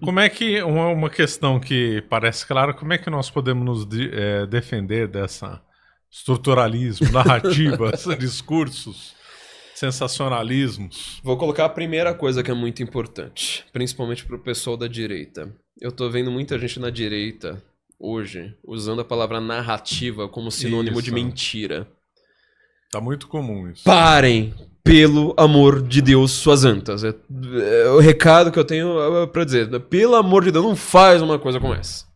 Como é que, uma questão que parece clara, como é que nós podemos nos defender dessa estruturalismo, narrativas, discursos, sensacionalismos? Vou colocar a primeira coisa que é muito importante, principalmente pro pessoal da direita. Eu tô vendo muita gente na direita hoje usando a palavra narrativa como sinônimo de Isso. mentira. Tá muito comum isso. Parem, pelo amor de Deus, suas antas. O recado que eu tenho pra dizer, pelo amor de Deus, não faz uma coisa como essa.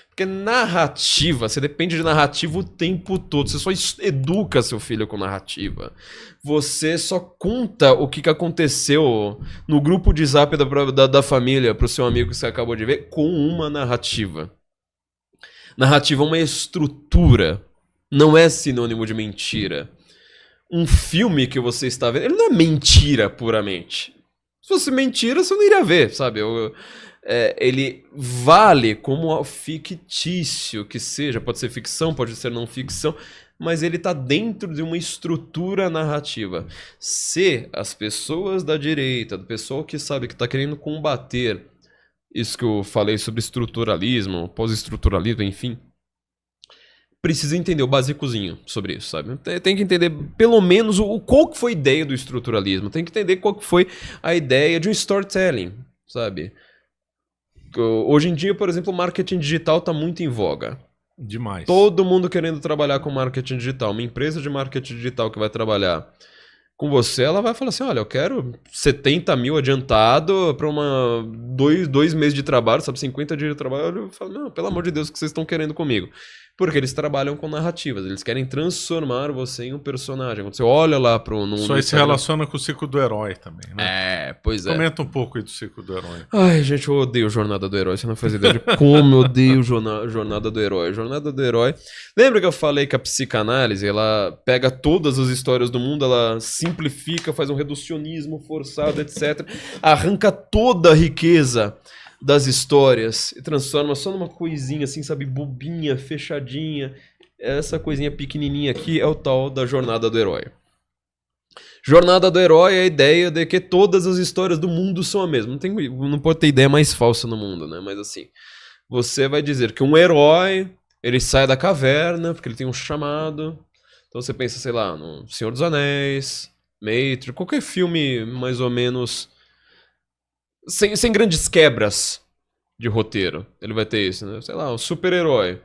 Porque narrativa, você depende de narrativa o tempo todo. Você só educa seu filho com narrativa. Você só conta o que aconteceu no grupo de zap da família pro seu amigo que você acabou de ver com uma narrativa. Narrativa é uma estrutura. Não é sinônimo de mentira. Um filme que você está vendo, ele não é mentira puramente. Se fosse mentira, você não iria ver, sabe? Ele vale como fictício que seja. Pode ser ficção, pode ser não ficção, mas ele está dentro de uma estrutura narrativa. Se as pessoas da direita, do pessoal que sabe que está querendo combater isso que eu falei sobre estruturalismo, pós-estruturalismo, enfim, precisa entender o basicozinho sobre isso, sabe? Tem que entender pelo menos qual que foi a ideia do estruturalismo. Tem que entender qual que foi a ideia de um storytelling, sabe? Hoje em dia, por exemplo, o marketing digital está muito em voga. Demais. Todo mundo querendo trabalhar com marketing digital. Uma empresa de marketing digital que vai trabalhar com você, ela vai falar assim, olha, eu quero 70 mil adiantado para dois meses de trabalho, sabe, 50 dias de trabalho. Eu falo, não, pelo amor de Deus, o que vocês estão querendo comigo? Porque eles trabalham com narrativas, eles querem transformar você em um personagem. Quando você olha lá pro... Isso aí se relaciona com o ciclo do herói também, né? Pois é. Comenta um pouco aí do ciclo do herói. Ai, gente, eu odeio Jornada do Herói. Você não faz ideia de como eu odeio Jornada do Herói. Jornada do Herói... Lembra que eu falei que a psicanálise, ela pega todas as histórias do mundo, ela simplifica, faz um reducionismo forçado, etc. Arranca toda a riqueza das histórias e transforma só numa coisinha assim, sabe, bobinha, fechadinha. Essa coisinha pequenininha aqui é o tal da Jornada do Herói. Jornada do Herói é a ideia de que todas as histórias do mundo são a mesma. Não pode ter ideia mais falsa no mundo, né? Mas assim, você vai dizer que um herói, ele sai da caverna porque ele tem um chamado. Então você pensa, sei lá, no Senhor dos Anéis, Matrix, qualquer filme mais ou menos sem grandes quebras de roteiro. Ele vai ter isso, né? Sei lá, um super-herói.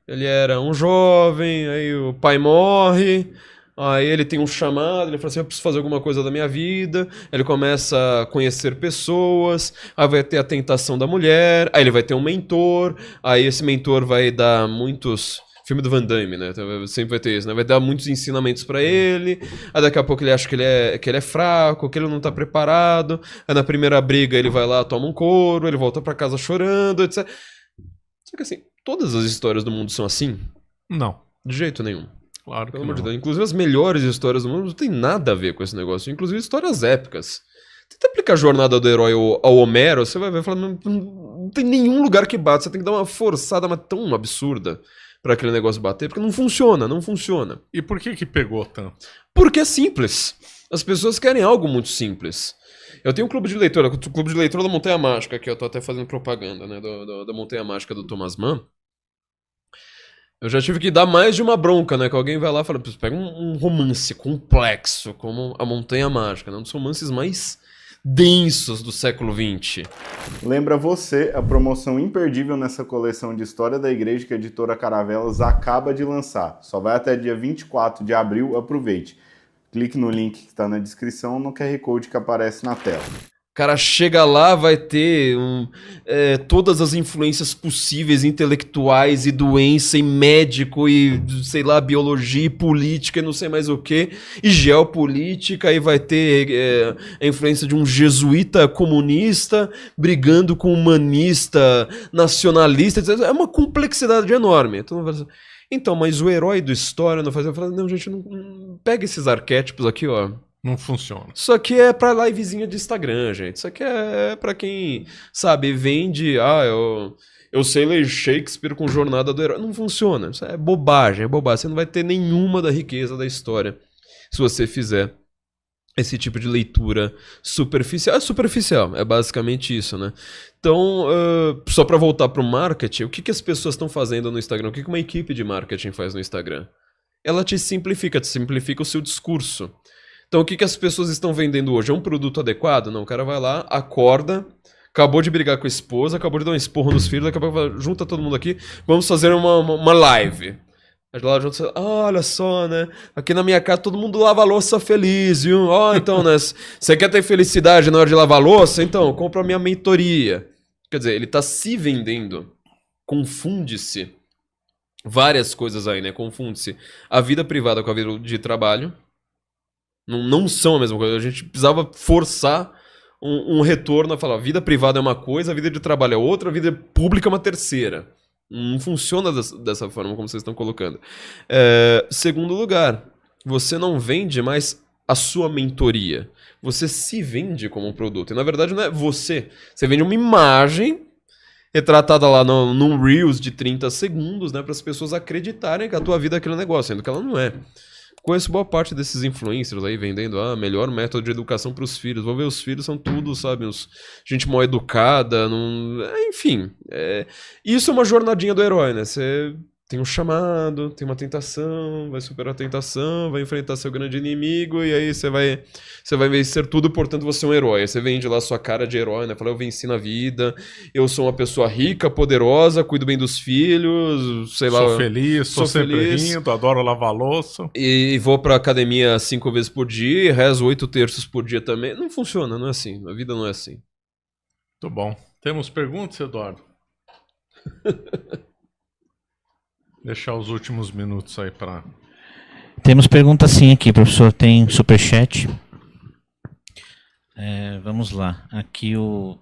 Ele era um jovem, aí o pai morre, aí ele tem um chamado, ele fala assim, eu preciso fazer alguma coisa da minha vida, ele começa a conhecer pessoas, aí vai ter a tentação da mulher, aí ele vai ter um mentor, aí esse mentor vai dar muitos... Filme do Van Damme, né? Então, sempre vai ter isso, né? Vai dar muitos ensinamentos pra ele, aí daqui a pouco ele acha que ele é fraco, que ele não tá preparado, aí na primeira briga ele vai lá, toma um couro, ele volta pra casa chorando, etc. Só que assim, todas as histórias do mundo são assim? Não. De jeito nenhum. Claro que Pelo amor de não. Deus. Inclusive as melhores histórias do mundo não tem nada a ver com esse negócio. Inclusive histórias épicas. Tenta aplicar a Jornada do Herói ao Homero, você vai ver e falar, não tem nenhum lugar que bate. Você tem que dar uma forçada, mas tão absurda pra aquele negócio bater, porque não funciona, não funciona. E por que pegou tanto? Porque é simples. As pessoas querem algo muito simples. Eu tenho um clube de leitura, o clube de leitura da Montanha Mágica, que eu tô até fazendo propaganda, né, da Montanha Mágica do Thomas Mann. Eu já tive que dar mais de uma bronca, né? Que alguém vai lá e fala, pega um romance complexo, como A Montanha Mágica, né? Um dos romances mais densos do século XX. Lembra você a promoção imperdível nessa coleção de História da Igreja que a editora Caravelas acaba de lançar. Só vai até dia 24 de abril, aproveite. Clique no link que está na descrição no QR Code que aparece na tela. O cara chega lá, vai ter todas as influências possíveis, intelectuais e doença, e médico, e sei lá, biologia e política, e não sei mais o que, e geopolítica, e vai ter a influência de um jesuíta comunista brigando com um humanista nacionalista, etc. É uma complexidade enorme. Então, mas o herói da história não faz. Eu falo, não, gente, não pega esses arquétipos aqui, ó. Não funciona. Isso aqui é pra livezinha de Instagram, gente. Isso aqui é pra quem, sabe, vende... eu sei ler Shakespeare com Jornada do Herói. Não funciona. Isso é bobagem, é bobagem. Você não vai ter nenhuma da riqueza da história se você fizer esse tipo de leitura superficial. É superficial, é basicamente isso, né? Então, só para voltar para o marketing, o que as pessoas estão fazendo no Instagram? O que uma equipe de marketing faz no Instagram? Ela te simplifica o seu discurso. Então, o que as pessoas estão vendendo hoje? É um produto adequado? Não, o cara vai lá, acorda, acabou de brigar com a esposa, acabou de dar um esporro nos filhos, daqui a pouco junta todo mundo aqui, vamos fazer uma live. Aí lá junto, olha só, né? Aqui na minha casa todo mundo lava a louça feliz, viu? Ó, então, né? Você quer ter felicidade na hora de lavar a louça? Então, compra a minha mentoria. Quer dizer, ele tá se vendendo. Confunde-se várias coisas aí, né? Confunde-se a vida privada com a vida de trabalho. Não são a mesma coisa. A gente precisava forçar um retorno a falar, a vida privada é uma coisa, a vida de trabalho é outra, a vida pública é uma terceira. Não funciona dessa forma como vocês estão colocando. Segundo lugar, você não vende mais a sua mentoria. Você se vende como um produto. E na verdade não é você. Você vende uma imagem retratada lá num Reels de 30 segundos, né, para as pessoas acreditarem que a tua vida é aquele negócio, sendo que ela não é. Conheço boa parte desses influencers aí vendendo melhor método de educação para os filhos. Vou ver, os filhos são tudo, sabe, gente mal educada, enfim. Isso é uma jornadinha do herói, né? Você tem um chamado, tem uma tentação, vai superar a tentação, vai enfrentar seu grande inimigo e aí você vai vencer tudo, portanto você é um herói. Aí você vende lá sua cara de herói, né? Fala, eu venci na vida, eu sou uma pessoa rica, poderosa, cuido bem dos filhos, sei lá. Sou feliz, sou sempre feliz, rindo, adoro lavar louça. E vou pra academia 5 vezes por dia, rezo 8 terços por dia também. Não funciona, não é assim. A vida não é assim. Muito bom. Temos perguntas, Eduardo? Deixar os últimos minutos aí para... Temos pergunta sim aqui, professor. Tem superchat. Vamos lá. Aqui o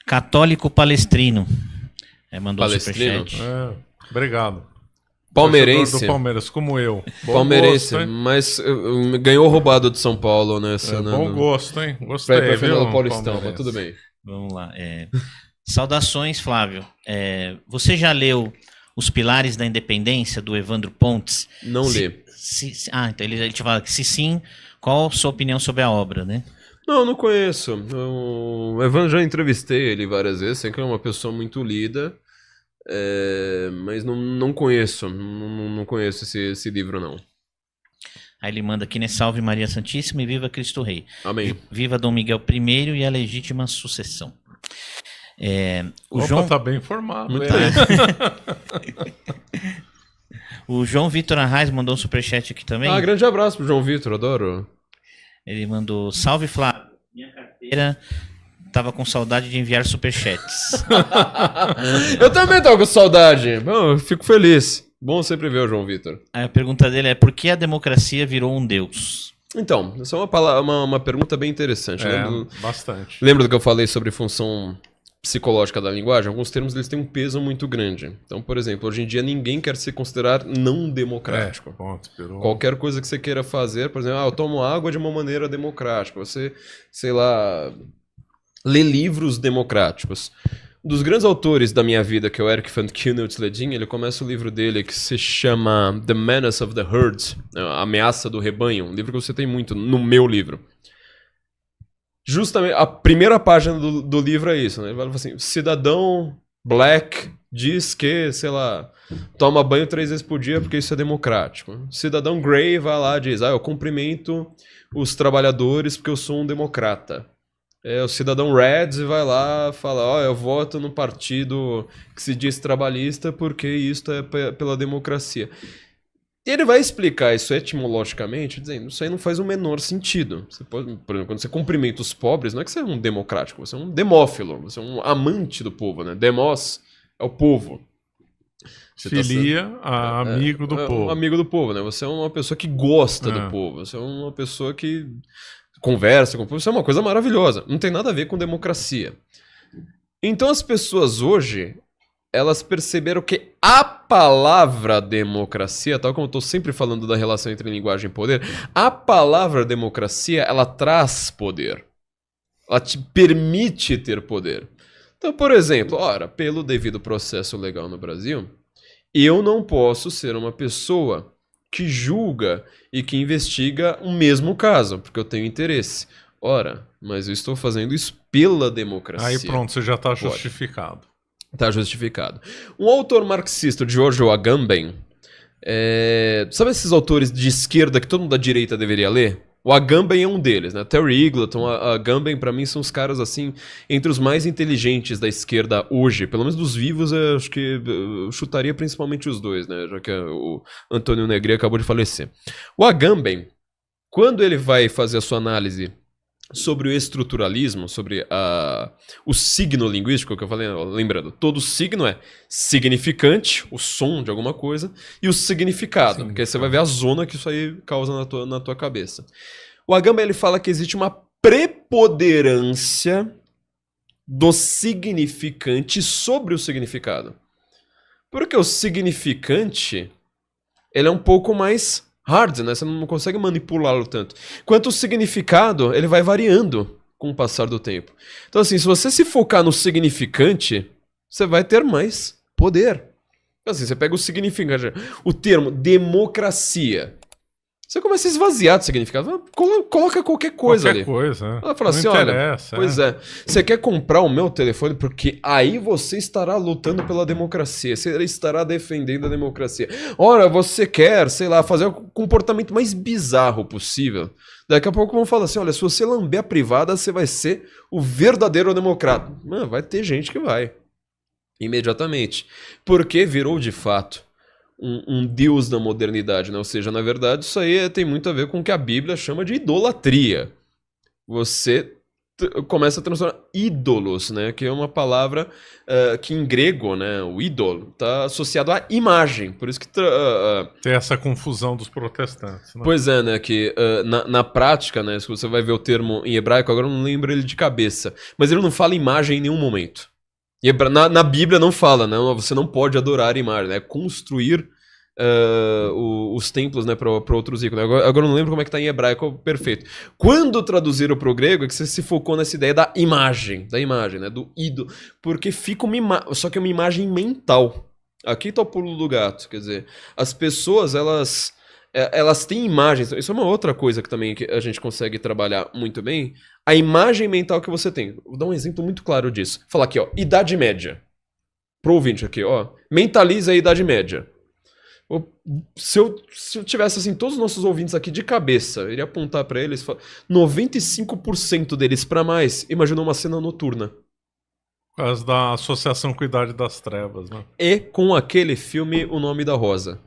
Católico Palestrino mandou superchat. Obrigado. Palmeirense. Torcedor do Palmeiras, como eu. Bom Palmeirense, gosto, mas ganhou roubado de São Paulo, né? Bom gosto, hein? Gostei, pra final viu, do Paulistão, mas tudo bem. Vamos lá. Saudações, Flávio. Você já leu Os Pilares da Independência, do Evandro Pontes? Não li. Então ele te fala que se sim, qual a sua opinião sobre a obra, né? Não conheço. O Evandro, já entrevistei ele várias vezes, sei que é uma pessoa muito lida, mas não conheço. Não conheço esse livro, não. Aí ele manda aqui, né? Salve Maria Santíssima e viva Cristo Rei. Amém. Viva Dom Miguel I e a legítima sucessão. O Opa, João tá bem informado. Muito O João Vitor Arraes mandou um superchat aqui também. Grande abraço pro João Vitor, adoro. Ele mandou, salve Flávio, minha carteira tava com saudade de enviar superchats. Eu também tava com saudade. Bom, eu fico feliz. Bom sempre ver o João Vitor. Aí a pergunta dele é, por que a democracia virou um deus? Então, essa é uma pergunta bem interessante. Bastante. Lembra do que eu falei sobre função psicológica da linguagem? Alguns termos eles têm um peso muito grande. Então, por exemplo, hoje em dia ninguém quer se considerar não democrático. Qualquer coisa que você queira fazer, por exemplo, eu tomo água de uma maneira democrática. Você, sei lá, lê livros democráticos. Um dos grandes autores da minha vida, que é o Eric Van Knut-Ledin, ele começa o livro dele que se chama The Menace of the Herd, A Ameaça do Rebanho, um livro que você tem muito no meu livro. Justamente, a primeira página do livro é isso, né? Ele fala assim, cidadão black diz que, sei lá, toma banho 3 vezes por dia porque isso é democrático. Cidadão grey vai lá e diz, eu cumprimento os trabalhadores porque eu sou um democrata. O cidadão red vai lá e fala, eu voto no partido que se diz trabalhista porque isso é pela democracia. E ele vai explicar isso etimologicamente, dizendo, isso aí não faz o menor sentido. Você pode, por exemplo, quando você cumprimenta os pobres, não é que você é um democrático, você é um demófilo, você é um amante do povo, né? Demos é o povo. Amigo do povo. Um amigo do povo, né? Você é uma pessoa que gosta do povo, você é uma pessoa que conversa com o povo, isso é uma coisa maravilhosa. Não tem nada a ver com democracia. Então as pessoas hoje, elas perceberam que a palavra democracia, tal como eu estou sempre falando da relação entre linguagem e poder, a palavra democracia, ela traz poder. Ela te permite ter poder. Então, por exemplo, pelo devido processo legal no Brasil, eu não posso ser uma pessoa que julga e que investiga o mesmo caso, porque eu tenho interesse. Ora, mas eu estou fazendo isso pela democracia. Aí pronto, você já está justificado. Tá justificado. Um autor marxista, Giorgio Agamben, sabe esses autores de esquerda que todo mundo da direita deveria ler? O Agamben é um deles, né? Terry Eagleton, Agamben, pra mim, são os caras, assim, entre os mais inteligentes da esquerda hoje. Pelo menos dos vivos, eu acho que eu chutaria principalmente os dois, né? Já que o Antônio Negri acabou de falecer. O Agamben, quando ele vai fazer a sua análise sobre o estruturalismo, sobre o signo linguístico, que eu falei, lembrando, todo signo é significante, o som de alguma coisa, e o significado, porque aí você vai ver a zona que isso aí causa na tua cabeça. O Agamben, ele fala que existe uma preponderância do significante sobre o significado. Porque o significante, ele é um pouco mais hard, né? Você não consegue manipulá-lo tanto. Enquanto o significado, ele vai variando com o passar do tempo. Então, assim, se você se focar no significante, você vai ter mais poder. Então, assim, você pega o significante, o termo democracia. Você começa a esvaziar do significado. Coloca qualquer coisa ali. Qualquer coisa, né? Ela fala não assim, interessa, olha, pois é, você quer comprar o meu telefone porque aí você estará lutando pela democracia, você estará defendendo a democracia. Ora, você quer, sei lá, fazer o comportamento mais bizarro possível. Daqui a pouco vão falar assim, olha, se você lamber a privada, você vai ser o verdadeiro democrata. Mano, vai ter gente que vai. Imediatamente. Porque virou de fato um deus da modernidade, né? Ou seja, na verdade, isso aí tem muito a ver com o que a Bíblia chama de idolatria. Você começa a transformar ídolos, né? Que é uma palavra que em grego, né? O ídolo está associado à imagem. Por isso que tem essa confusão dos protestantes, né? Pois é, né? Que na prática, né? Se você vai ver o termo em hebraico, agora eu não lembro ele de cabeça, mas ele não fala imagem em nenhum momento. Na Bíblia não fala, né? Você não pode adorar imagem, né? Construir os templos, né, para outros ícones. Agora eu não lembro como é que tá em hebraico perfeito. Quando traduziram para o grego é que você se focou nessa ideia da imagem, né, do ídolo, porque fica só que é uma imagem mental. Aqui tá o pulo do gato, quer dizer, as pessoas, elas têm imagens, isso é uma outra coisa que também a gente consegue trabalhar muito bem, a imagem mental que você tem. Vou dar um exemplo muito claro disso. Falar aqui, ó, Idade Média. Pro ouvinte aqui, ó, mentaliza a Idade Média. Se eu tivesse, assim, todos os nossos ouvintes aqui de cabeça, eu iria apontar pra eles, 95% deles pra mais imaginou uma cena noturna. Por causa da associação com a Idade das Trevas, né? E com aquele filme O Nome da Rosa.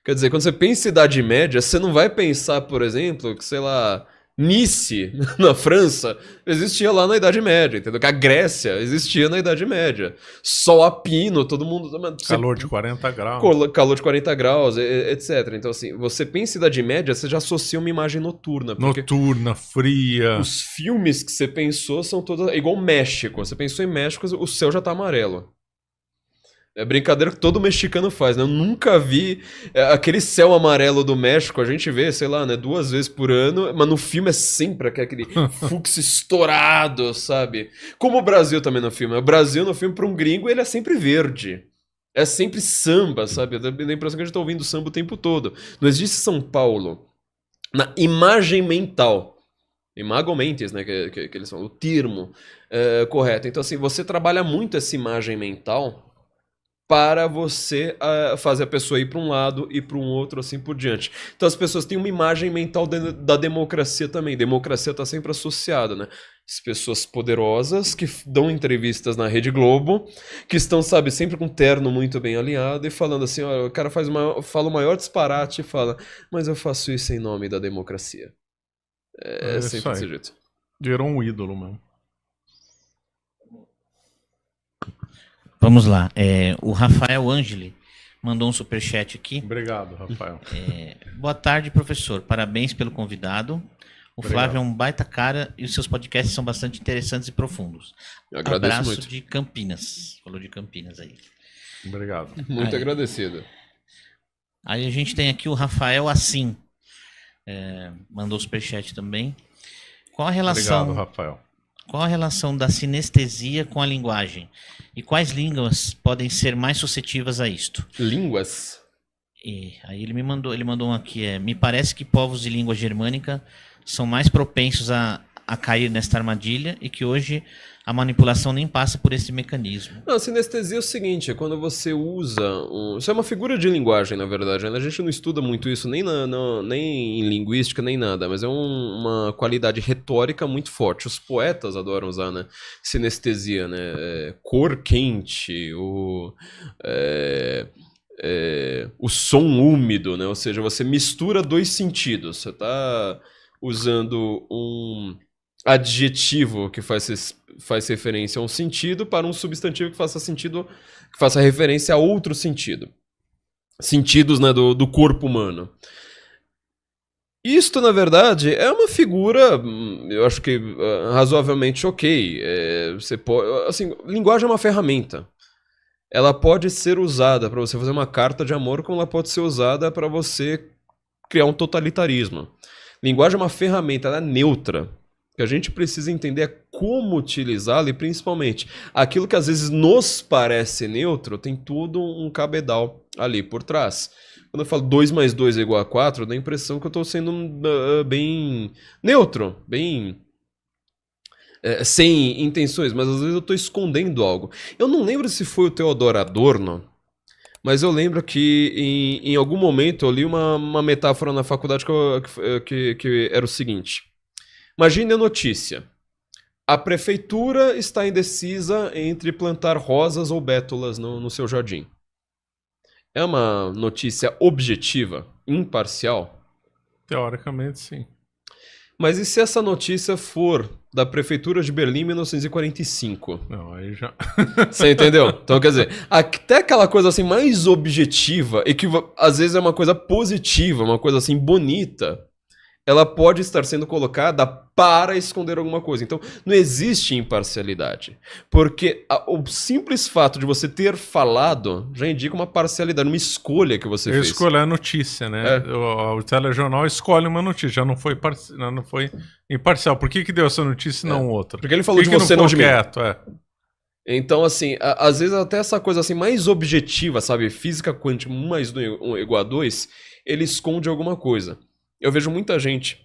Quer dizer, quando você pensa em Idade Média, você não vai pensar, por exemplo, que, sei lá, Nice, na França, existia lá na Idade Média, entendeu? Que a Grécia existia na Idade Média. Sol a pino, todo mundo... Calor de 40 graus. Calor de 40 graus, etc. Então, assim, você pensa em Idade Média, você já associa uma imagem noturna. Noturna, fria. Os filmes que você pensou são todos... É igual México. Você pensou em México, o céu já tá amarelo. É brincadeira que todo mexicano faz, né? Eu nunca vi aquele céu amarelo do México, a gente vê, sei lá, né, 2 vezes por ano, mas no filme é sempre aquele fluxo estourado, sabe? Como o Brasil também no filme. O Brasil no filme, para um gringo, ele é sempre verde. É sempre samba, sabe? Dá a impressão que a gente tá ouvindo samba o tempo todo. Não existe São Paulo. Na imagem mental. Imago mentis, né, que eles falam, o termo correto. Então, assim, você trabalha muito essa imagem mental para você fazer a pessoa ir para um lado e para um outro, assim por diante. Então as pessoas têm uma imagem mental da democracia também. Democracia está sempre associada, né? As pessoas poderosas que dão entrevistas na Rede Globo, que estão, sabe, sempre com um terno muito bem alinhado e falando assim, ó, o cara fala o maior disparate e fala, mas eu faço isso em nome da democracia. É sempre desse jeito. Gerou um ídolo, mano. Vamos lá. O Rafael Angeli mandou um superchat aqui. Obrigado, Rafael. Boa tarde, professor. Parabéns pelo convidado. O Flávio é um baita cara e os seus podcasts são bastante interessantes e profundos. Eu agradeço Abraço muito. de Campinas. Falou de Campinas aí. Obrigado. Muito agradecido. Aí a gente tem aqui o Rafael Assim. Mandou superchat também. Qual a relação... Obrigado, Rafael. Qual a relação da sinestesia com a linguagem? E quais línguas podem ser mais suscetíveis a isto? Línguas? E aí ele mandou um aqui, me parece que povos de língua germânica são mais propensos a cair nesta armadilha e que hoje a manipulação nem passa por esse mecanismo. Não, a sinestesia é o seguinte, é quando você usa... Isso é uma figura de linguagem, na verdade. Né? A gente não estuda muito isso nem em linguística, nem nada, mas é uma qualidade retórica muito forte. Os poetas adoram usar, né? Sinestesia, né? Cor quente, o som úmido, né? Ou seja, você mistura dois sentidos. Você está usando um adjetivo que faz referência a um sentido para um substantivo que faça referência a outro sentido. Sentidos, né, do corpo humano. Isto, na verdade, é uma figura, eu acho que razoavelmente ok. Você pode, assim, linguagem é uma ferramenta. Ela pode ser usada para você fazer uma carta de amor, como ela pode ser usada para você criar um totalitarismo. Linguagem é uma ferramenta, ela é neutra. O que a gente precisa entender é como utilizá-la e, principalmente, aquilo que às vezes nos parece neutro tem todo um cabedal ali por trás. Quando eu falo 2 mais 2 é igual a 4, dá a impressão que eu estou sendo bem neutro, bem sem intenções, mas às vezes eu estou escondendo algo. Eu não lembro se foi o Theodor Adorno, mas eu lembro que em algum momento eu li uma metáfora na faculdade que era o seguinte. Imagine a notícia. A prefeitura está indecisa entre plantar rosas ou bétulas no seu jardim. É uma notícia objetiva, imparcial? Teoricamente, sim. Mas e se essa notícia for da prefeitura de Berlim em 1945? Não, aí já... Você entendeu? Então, quer dizer, até aquela coisa assim mais objetiva e que às vezes é uma coisa positiva, uma coisa assim bonita, ela pode estar sendo colocada para esconder alguma coisa. Então, não existe imparcialidade. Porque o simples fato de você ter falado já indica uma parcialidade, uma escolha que você fez. Escolher a notícia, né? O telejornal escolhe uma notícia, já não foi imparcial. Por que deu essa notícia e não outra? Porque ele falou de você, não de mim. Quieto, Então, assim, às vezes até essa coisa assim mais objetiva, sabe? Física quântica, 1 mais 1 igual a 2, ele esconde alguma coisa. Eu vejo muita gente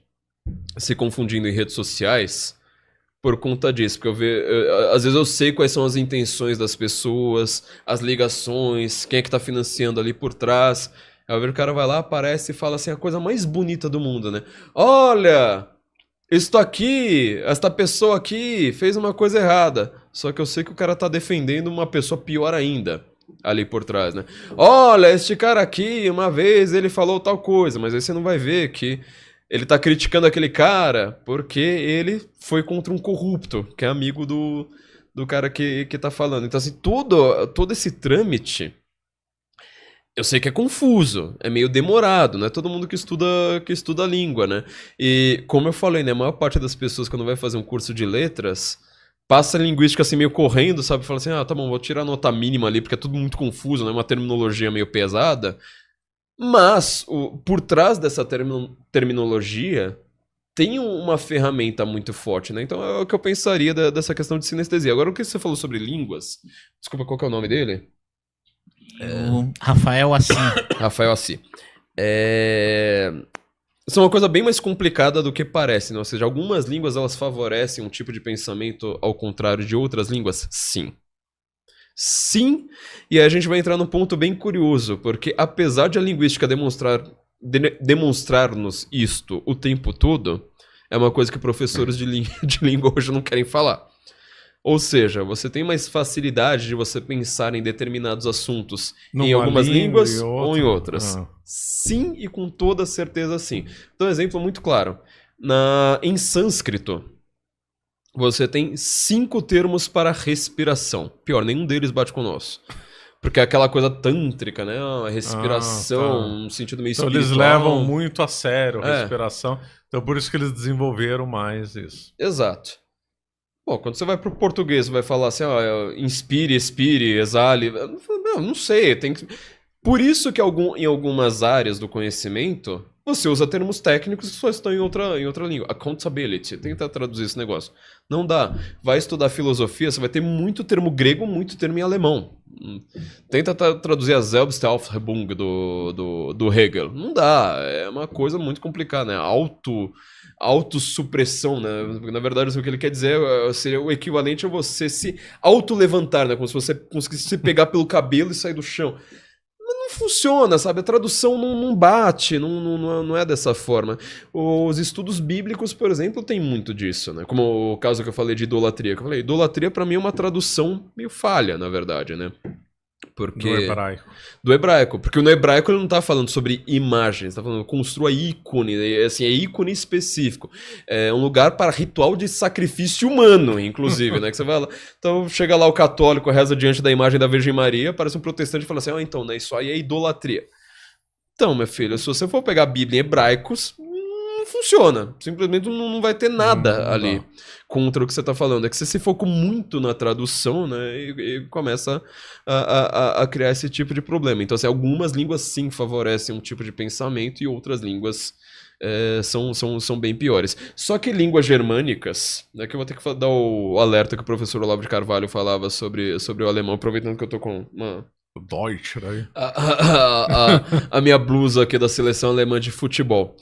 se confundindo em redes sociais por conta disso, porque às vezes eu sei quais são as intenções das pessoas, as ligações, quem é que tá financiando ali por trás. Eu vejo o cara vai lá, aparece e fala assim, a coisa mais bonita do mundo, né? Olha, esta pessoa aqui fez uma coisa errada. Só que eu sei que o cara tá defendendo uma pessoa pior ainda ali por trás, né? Olha, este cara aqui, uma vez ele falou tal coisa, mas aí você não vai ver que ele tá criticando aquele cara porque ele foi contra um corrupto, que é amigo do cara que tá falando. Então, assim, todo esse trâmite, eu sei que é confuso, é meio demorado, não é todo mundo que estuda a língua, né? E, como eu falei, né, a maior parte das pessoas, quando vai fazer um curso de letras, passa a linguística assim meio correndo, sabe? Fala assim, tá bom, vou tirar a nota mínima ali, porque é tudo muito confuso, né? Uma terminologia meio pesada. Mas, por trás dessa terminologia, tem uma ferramenta muito forte, né? Então é o que eu pensaria dessa questão de sinestesia. Agora, o que você falou sobre línguas? Desculpa, qual que é o nome dele? O Rafael Assi. Rafael Assi. Isso é uma coisa bem mais complicada do que parece, né? Ou seja, algumas línguas elas favorecem um tipo de pensamento ao contrário de outras línguas? Sim. Sim, e aí a gente vai entrar num ponto bem curioso, porque apesar de a linguística demonstrar-nos isto o tempo todo, é uma coisa que professores de língua hoje não querem falar. Ou seja, você tem mais facilidade de você pensar em determinados assuntos em algumas línguas ou em outras. Sim, e com toda certeza sim. Então, um exemplo muito claro. Em sânscrito, você tem 5 termos para respiração. Pior, nenhum deles bate com o nosso. Porque é aquela coisa tântrica, né? A respiração, um sentido meio espiritual. Então eles levam muito a sério a respiração. Então por isso que eles desenvolveram mais isso. Exato. Bom, quando você vai pro português, você vai falar assim, inspire, expire, exale. Não sei, tem que... Por isso que em algumas áreas do conhecimento, você usa termos técnicos que só estão em outra língua. Accountability, tenta traduzir esse negócio. Não dá. Vai estudar filosofia, você vai ter muito termo grego, muito termo em alemão. Tenta traduzir a Selbstaufhebung do Hegel. Não dá, é uma coisa muito complicada, né? Autossupressão, né? Na verdade, o que ele quer dizer seria o equivalente a você se auto-levantar, né? Como se você conseguisse se pegar pelo cabelo e sair do chão. Não funciona, sabe? A tradução não bate, não é dessa forma. Os estudos bíblicos, por exemplo, tem muito disso, né? Como o caso que eu falei de idolatria. Que eu falei, idolatria pra mim é uma tradução meio falha, na verdade, né? Porque... Do hebraico. Porque no hebraico ele não tá falando sobre imagens, tá falando construa ícone, assim, é ícone específico. É um lugar para ritual de sacrifício humano, inclusive, né? Que você vai lá. Então chega lá o católico, reza diante da imagem da Virgem Maria, parece um protestante e fala assim, então, né, isso aí é idolatria. Então, meu filho, se você for pegar a Bíblia em hebraicos, não funciona. Simplesmente não vai ter nada ali contra o que você está falando. É que você se focou muito na tradução, né? E começa a criar esse tipo de problema. Então, assim, algumas línguas sim favorecem um tipo de pensamento e outras línguas são bem piores. Só que línguas germânicas, né, que eu vou ter que dar o alerta que o professor Olavo de Carvalho falava sobre o alemão, aproveitando que eu tô com uma... Deutsch, né? A minha blusa aqui da seleção alemã de futebol.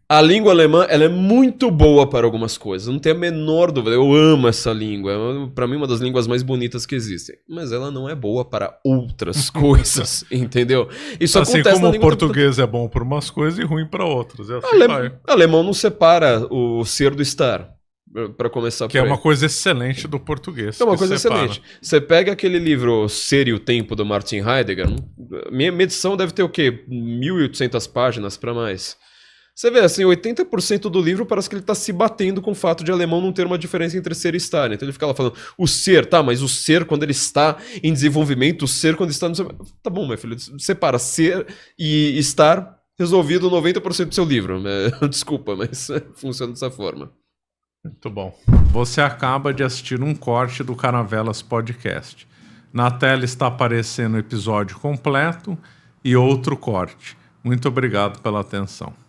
A língua alemã, ela é muito boa para algumas coisas, não tem a menor dúvida, eu amo essa língua, é para mim uma das línguas mais bonitas que existem, mas ela não é boa para outras coisas, entendeu? Isso assim acontece como na língua o português é bom para umas coisas e ruim para outras, é assim vai. Alemão não separa o ser do estar. Para começar que é uma coisa excelente do português. É uma coisa excelente. Você pega aquele livro Ser e o Tempo, do Martin Heidegger, minha edição deve ter o quê? 1.800 páginas para mais. Você vê, assim, 80% do livro parece que ele tá se batendo com o fato de alemão não ter uma diferença entre ser e estar. Então ele fica lá falando, o ser, tá, mas o ser quando ele está em desenvolvimento, o ser quando está... Tá bom, meu filho, separa ser e estar, resolvido 90% do seu livro. Desculpa, mas funciona dessa forma. Muito bom. Você acaba de assistir um corte do Caravelas Podcast. Na tela está aparecendo o episódio completo e outro corte. Muito obrigado pela atenção.